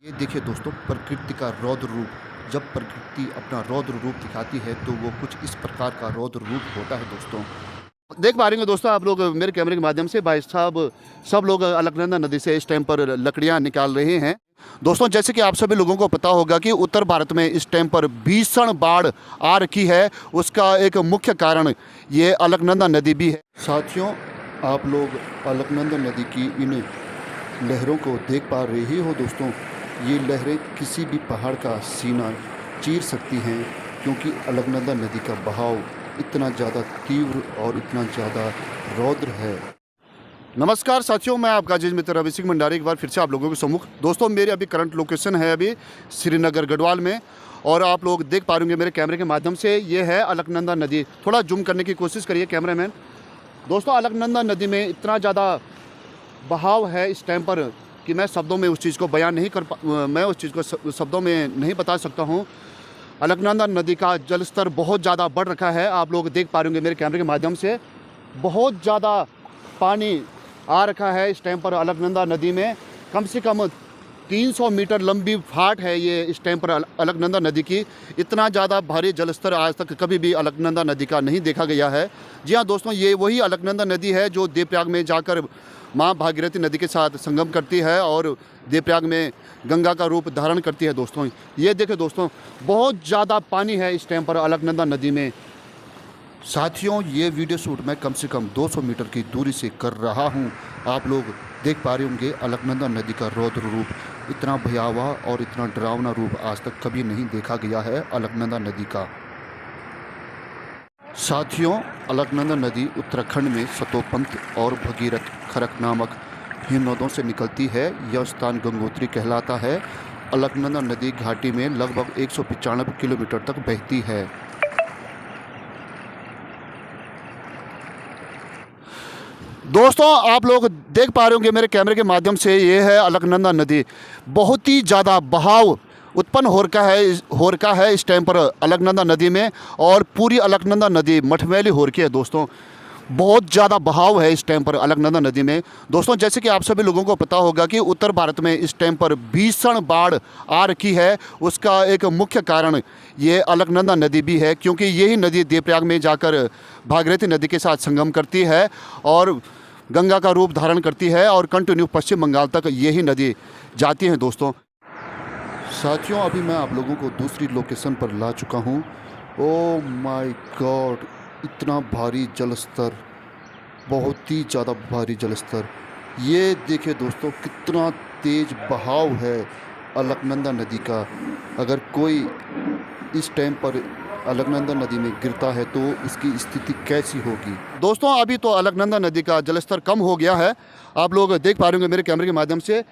ये देखिए दोस्तों, प्रकृति का रौद्र रूप। जब प्रकृति अपना रौद्र रूप दिखाती है तो वो कुछ इस प्रकार का रौद्र रूप होता है दोस्तों। देख पा रहे हैं दोस्तों आप लोग मेरे कैमरे के माध्यम से, भाई साहब सब लोग अलकनंदा नदी से इस टाइम पर लकड़ियां निकाल रहे हैं। दोस्तों जैसे कि आप सभी लोगों को पता होगा कि उत्तर भारत में इस टाइम पर भीषण बाढ़ आ रखी है। उसका एक मुख्य कारण ये अलकनंदा नदी भी है। साथियों, आप लोग अलकनंदा नदी की इन लहरों को देख पा रहे हो दोस्तों। ये लहरें किसी भी पहाड़ का सीना चीर सकती हैं, क्योंकि अलकनंदा नदी का बहाव इतना ज़्यादा तीव्र और इतना ज़्यादा रौद्र है। नमस्कार साथियों, मैं आपका अजीज मित्र रवि सिंह भंडारी एक बार फिर से आप लोगों के सम्मुख। दोस्तों मेरी अभी करंट लोकेशन है अभी श्रीनगर गढ़वाल में, और आप लोग देख पा रहे मेरे कैमरे के माध्यम से ये है अलकनंदा नदी। थोड़ा जूम करने की कोशिश करिए कैमरामैन। दोस्तों अलकनंदा नदी में इतना ज़्यादा बहाव है इस टाइम पर कि मैं शब्दों में उस चीज़ को बयान नहीं मैं उस चीज़ को शब्दों में नहीं बता सकता हूँ। अलकनंदा नदी का जल स्तर बहुत ज़्यादा बढ़ रखा है। आप लोग देख पा रहे होंगे मेरे कैमरे के माध्यम से, बहुत ज़्यादा पानी आ रखा है इस टाइम पर अलकनंदा नदी में। कम से कम 300 मीटर लंबी फाट है ये इस टाइम पर अलकनंदा नदी की। इतना ज़्यादा भारी जल स्तर आज तक कभी भी अलकनंदा नदी का नहीं देखा गया है। जी हाँ दोस्तों, ये वही अलकनंदा नदी है जो देवप्रयाग में जाकर माँ भागीरथी नदी के साथ संगम करती है और देवप्रयाग में गंगा का रूप धारण करती है दोस्तों। ये देखिए दोस्तों, बहुत ज़्यादा पानी है इस टाइम पर अलकनंदा नदी में। साथियों ये वीडियो शूट मैं कम से कम 200 मीटर की दूरी से कर रहा हूँ। आप लोग देख पा रहे होंगे अलकनंदा नदी का रौद्र रूप। इतना भयावह और इतना डरावना रूप आज तक कभी नहीं देखा गया है अलकनंदा नदी का। साथियों अलकनंदा नदी उत्तराखंड में सतोपंत और भगीरथ खरक नामक हिमनदों से निकलती है। यह स्थान गंगोत्री कहलाता है। अलकनंदा नदी घाटी में लगभग 195 किलोमीटर तक बहती है। दोस्तों आप लोग देख पा रहे होंगे मेरे कैमरे के माध्यम से, ये है अलकनंदा नदी। बहुत ही ज़्यादा बहाव उत्पन्न हो रखा है इस टाइम पर अलकनंदा नदी में, और पूरी अलकनंदा नदी मठमैली हो रखी है दोस्तों। बहुत ज़्यादा बहाव है इस टाइम पर अलकनंदा नदी में। दोस्तों जैसे कि आप सभी लोगों को पता होगा कि उत्तर भारत में इस टाइम पर भीषण बाढ़ आ रखी है। उसका एक मुख्य कारण ये अलकनंदा नदी भी है, क्योंकि यही नदी देवप्रयाग में जाकर भागीरथी नदी के साथ संगम करती है और गंगा का रूप धारण करती है, और कंटिन्यू पश्चिम बंगाल तक यही नदी जाती है दोस्तों। साथियों अभी मैं आप लोगों को दूसरी लोकेशन पर ला चुका हूँ। ओह माय गॉड, इतना भारी जल स्तर, बहुत ही ज़्यादा भारी जल स्तर। ये देखिए दोस्तों कितना तेज़ बहाव है अलकनंदा नदी का। अगर कोई इस टाइम पर अलकनंदा नदी में गिरता है तो इसकी स्थिति कैसी होगी। दोस्तों अभी तो अलकनंदा नदी का जलस्तर कम हो गया है। आप लोग देख पा रहे होंगे मेरे कैमरे के माध्यम से,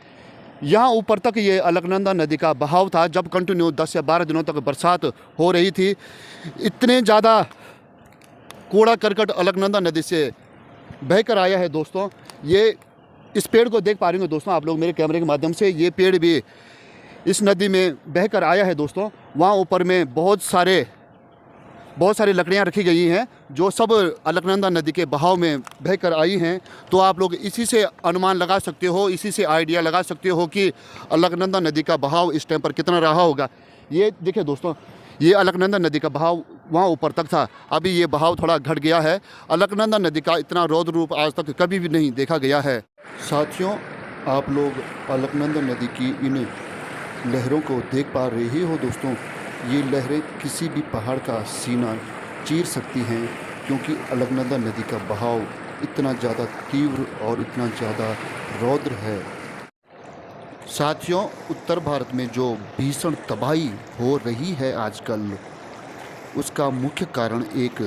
यहाँ ऊपर तक ये अलकनंदा नदी का बहाव था जब कंटिन्यू 10 या 12 दिनों तक बरसात हो रही थी। इतने ज़्यादा कूड़ा करकट अलकनंदा नदी से बहकर आया है दोस्तों। ये इस पेड़ को देख पा रहे होंगे दोस्तों आप लोग मेरे कैमरे के माध्यम से, ये पेड़ भी इस नदी में बहकर आया है दोस्तों। वहाँ ऊपर में बहुत सारी लकड़ियाँ रखी गई हैं जो सब अलकनंदा नदी के बहाव में बहकर आई हैं। तो आप लोग इसी से अनुमान लगा सकते हो, इसी से आइडिया लगा सकते हो कि अलकनंदा नदी का बहाव इस टाइम पर कितना रहा होगा। ये देखिए दोस्तों, ये अलकनंदा नदी का बहाव वहाँ ऊपर तक था, अभी ये बहाव थोड़ा घट गया है। अलकनंदा नदी का इतना रौद्र रूप आज तक कभी भी नहीं देखा गया है। साथियों आप लोग अलकनंदा नदी की इन लहरों को देख पा रहे हो दोस्तों। ये लहरें किसी भी पहाड़ का सीना चीर सकती हैं, क्योंकि अलकनंदा नदी का बहाव इतना ज़्यादा तीव्र और इतना ज़्यादा रौद्र है। साथियों उत्तर भारत में जो भीषण तबाही हो रही है आजकल, उसका मुख्य कारण एक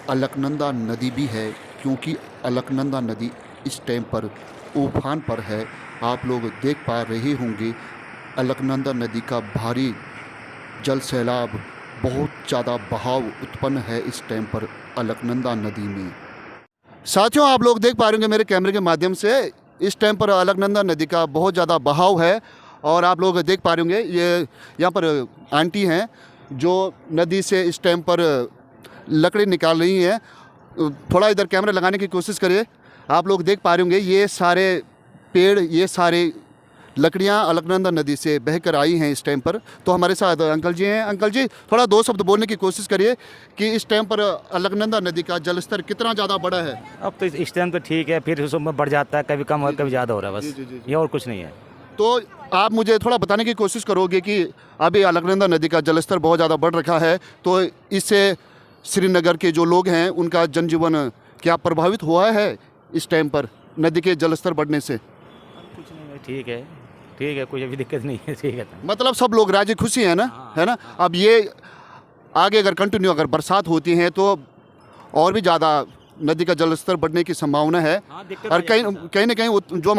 अलकनंदा नदी भी है, क्योंकि अलकनंदा नदी इस टाइम पर उफान पर है। आप लोग देख पा रहे होंगे अलकनंदा नदी का भारी जल सैलाब, बहुत ज़्यादा बहाव उत्पन्न है इस टाइम पर अलकनंदा नदी में। साथियों आप लोग देख पा रहे होंगे मेरे कैमरे के माध्यम से, इस टाइम पर अलकनंदा नदी का बहुत ज़्यादा बहाव है। और आप लोग देख पा रहे होंगे ये यहाँ पर आंटी हैं जो नदी से इस टाइम पर लकड़ी निकाल रही हैं। थोड़ा इधर कैमरा लगाने की कोशिश करिए। आप लोग देख पा रहे होंगे ये सारे पेड़, ये सारे लकड़ियाँ अलकनंदा नदी से बहकर आई हैं इस टाइम पर। तो हमारे साथ अंकल जी हैं। अंकल जी, थोड़ा दो शब्द बोलने की कोशिश करिए कि इस टाइम पर अलकनंदा नदी का जलस्तर कितना ज़्यादा बढ़ा है। अब तो इस टाइम तो ठीक है, फिर उसमें बढ़ जाता है, कभी कम हो कभी ज़्यादा हो रहा है, जी, बस जी, जी, जी। ये और कुछ नहीं है। तो आप मुझे थोड़ा बताने की कोशिश करोगे कि अभी अलकनंदा नदी का जलस्तर बहुत ज़्यादा बढ़ रखा है, तो इससे श्रीनगर के जो लोग हैं उनका जनजीवन क्या प्रभावित हुआ है इस टाइम पर नदी के जलस्तर बढ़ने से? कुछ नहीं है, ठीक है, ठीक है, कोई अभी दिक्कत नहीं है, ठीक है। मतलब सब लोग राजी खुशी हैं ना, है ना? अब ये आगे अगर कंटिन्यू अगर बरसात होती है तो और भी ज़्यादा नदी का जलस्तर बढ़ने की संभावना है। हाँ, दिक्कत और आ कहीं जाती है। कहीं ना कहीं जो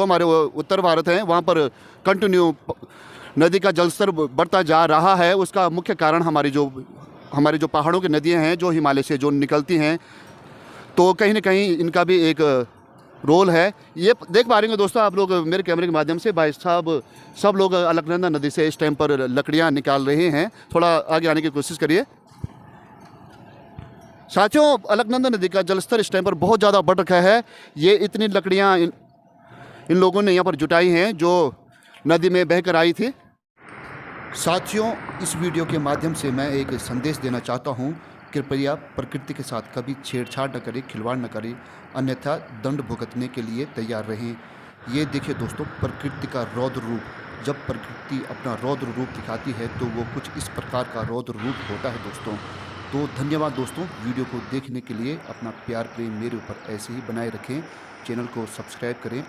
हमारे उत्तर भारत है वहाँ पर कंटिन्यू नदी का जलस्तर बढ़ता जा रहा है। उसका मुख्य कारण हमारी जो पहाड़ों की नदियाँ हैं जो हिमालय से जो निकलती हैं, तो कहीं ना कहीं इनका भी एक रोल है। ये देख पा रहे हैं दोस्तों आप लोग मेरे कैमरे के माध्यम से, भाई साहब सब लोग अलकनंदा नदी से इस टाइम पर लकड़ियाँ निकाल रहे हैं। थोड़ा आगे आने की कोशिश करिए। साथियों, अलकनंदा नदी का जलस्तर इस टाइम पर बहुत ज़्यादा बढ़ रखा है। ये इतनी लकड़ियाँ इन लोगों ने यहाँ पर जुटाई हैं जो नदी में बहकर आई थी। साथियों, इस वीडियो के माध्यम से मैं एक संदेश देना चाहता हूँ, कृपया प्रकृति के साथ कभी छेड़छाड़ न करें, खिलवाड़ न करें, अन्यथा दंड भुगतने के लिए तैयार रहें। ये देखिए दोस्तों, प्रकृति का रौद्र रूप। जब प्रकृति अपना रौद्र रूप दिखाती है तो वो कुछ इस प्रकार का रौद्र रूप होता है दोस्तों। तो धन्यवाद दोस्तों, वीडियो को देखने के लिए। अपना प्यार प्रेम मेरे ऊपर ऐसे ही बनाए रखें, चैनल को सब्सक्राइब करें।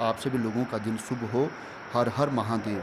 आप सभी लोगों का दिन शुभ हो। हर हर महादेव।